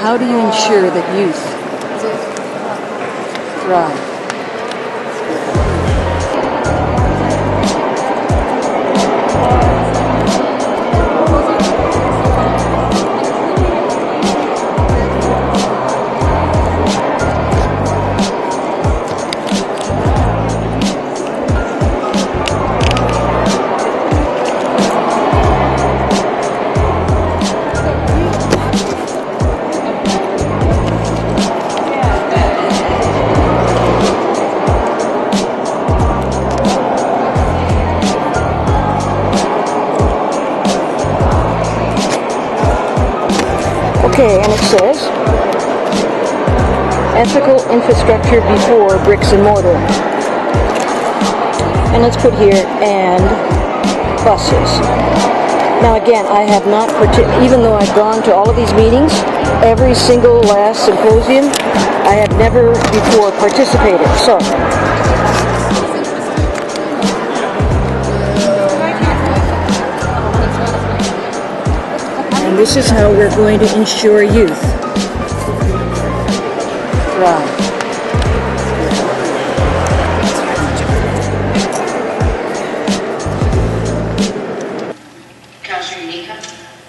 how do you ensure that youth thrive? Okay, and it says, ethical infrastructure before bricks and mortar. And let's put here, and buses. Now again, I have not, even though I've gone to all of these meetings, every single last symposium, I have never before participated. So, and this is how we're going to ensure youth thrive. Councillor Iannicca.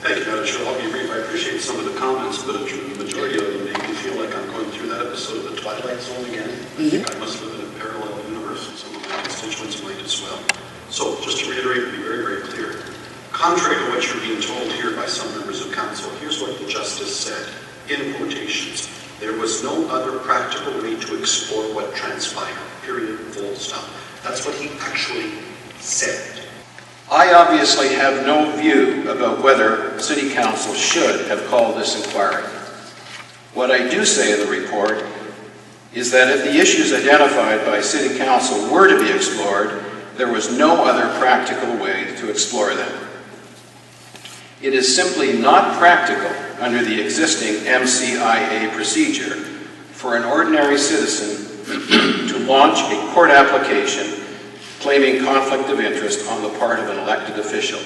Thank you, Madam Chair. I'll be brief. I appreciate some of the comments, but the majority of them make me feel like I'm going through that episode of The Twilight Zone again. I think I must live in a parallel universe, and some of my constituents might as well. So, just to reiterate and be very, very clear, contrary to what you're being told here by some members of council, here's what the Justice said, in quotations: there was no other practical way to explore what transpired, period, full stop. That's what he actually said. I obviously have no view about whether City Council should have called this inquiry. What I do say in the report is that if the issues identified by City Council were to be explored, there was no other practical way to explore them. It is simply not practical under the existing MCIA procedure for an ordinary citizen to launch a court application claiming conflict of interest on the part of an elected official.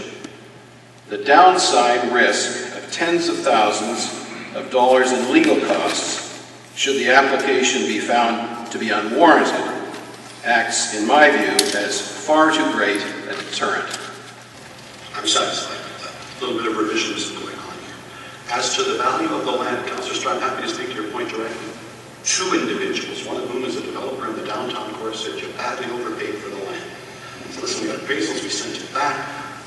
The downside risk of tens of thousands of dollars in legal costs, should the application be found to be unwarranted, acts, in my view, as far too great a deterrent. I'm satisfied with that. A little bit of revisionism going on here. As to the value of the land, Councillor Stratt, I'm happy to speak to your point directly. Two individuals, one of whom is a developer in the downtown core, said you badly overpaid for the land. So listen, we got appraisals, we sent it back.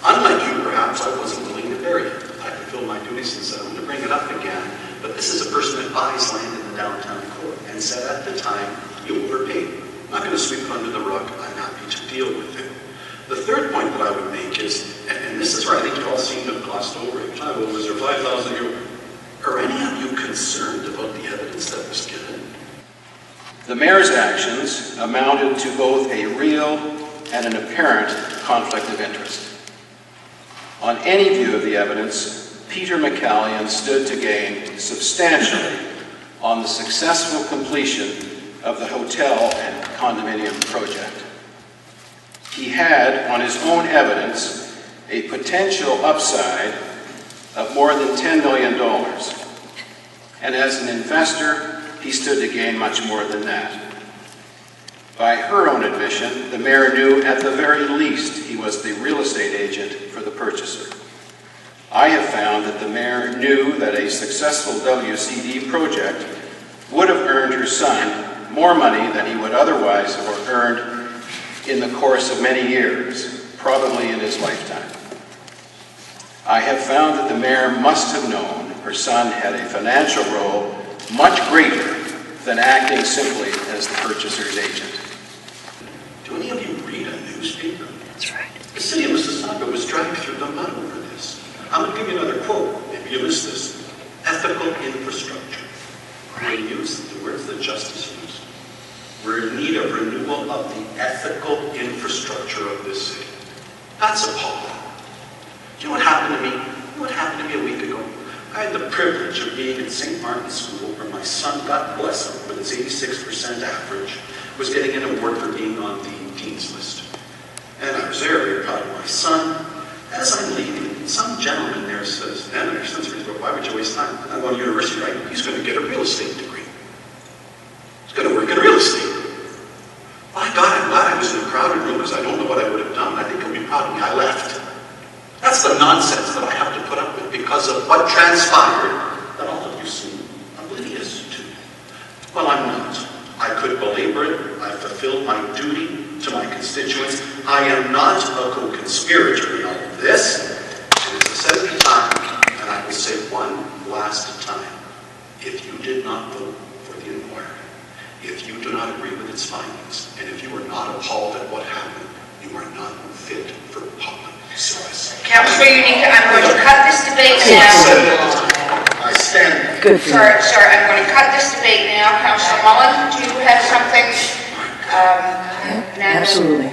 Unlike you, perhaps, I wasn't willing to bury it. I fulfilled my duties and said, I'm going to bring it up again. But this is a person that buys land in the downtown core and said at the time, you overpaid. I'm not going to sweep it under the rug. I'm happy to deal with it. The third point that I would make is, and this is where I think you all seem to have glossed over it. Was there 5,000 euros? Are any of you concerned about the evidence that was given? The mayor's actions amounted to both a real and an apparent conflict of interest. On any view of the evidence, Peter McCallion stood to gain substantially on the successful completion of the hotel and condominium project. He had, on his own evidence, a potential upside of more than $10 million. And as an investor, he stood to gain much more than that. By her own admission, the mayor knew at the very least he was the real estate agent for the purchaser. I have found that the mayor knew that a successful WCD project would have earned her son more money than he would otherwise have earned in the course of many years, probably in his lifetime. I have found that the mayor must have known her son had a financial role much greater than acting simply as the purchaser's agent. Do any of you read a newspaper? That's right. The City of Mississauga was dragged through the mud over this. I'm going to give you another quote. Maybe you missed this. Ethical infrastructure. Right. The words that Justice used. We're in need of renewal of the ethical infrastructure of this city. That's appalling. Do you know what happened to me? You know what happened to me a week ago? I had the privilege of being in St. Martin's School, where my son, God bless him, with his 86% average, was getting an award for being on the Dean's List. And I was very, very proud of my son. As I'm leaving, some gentleman there says, Nando, why would you waste time? I'm going to university, right? He's going to get a real estate degree. He's going to work in real estate. My God, I'm glad I was in a crowded room because I don't know what I would have done. I think he'll be proud of me. I left. That's the nonsense that I have to put up with because of what transpired that all of you seem oblivious to. Well, I'm not. I could belabor it. I fulfilled my duty to my constituents. I am not a co-conspirator in all of this. And as I said at the time, and I will say one last time, if you did not vote for the inquiry, if you do not agree with its findings, and if you are not appalled at what happened, you are not fit for public service. Councillor Iannicca, I'm going to cut this debate now. I stand. Good. Sorry, I'm going to cut this debate now. Councillor Mullen, do you have something? Nando? Absolutely.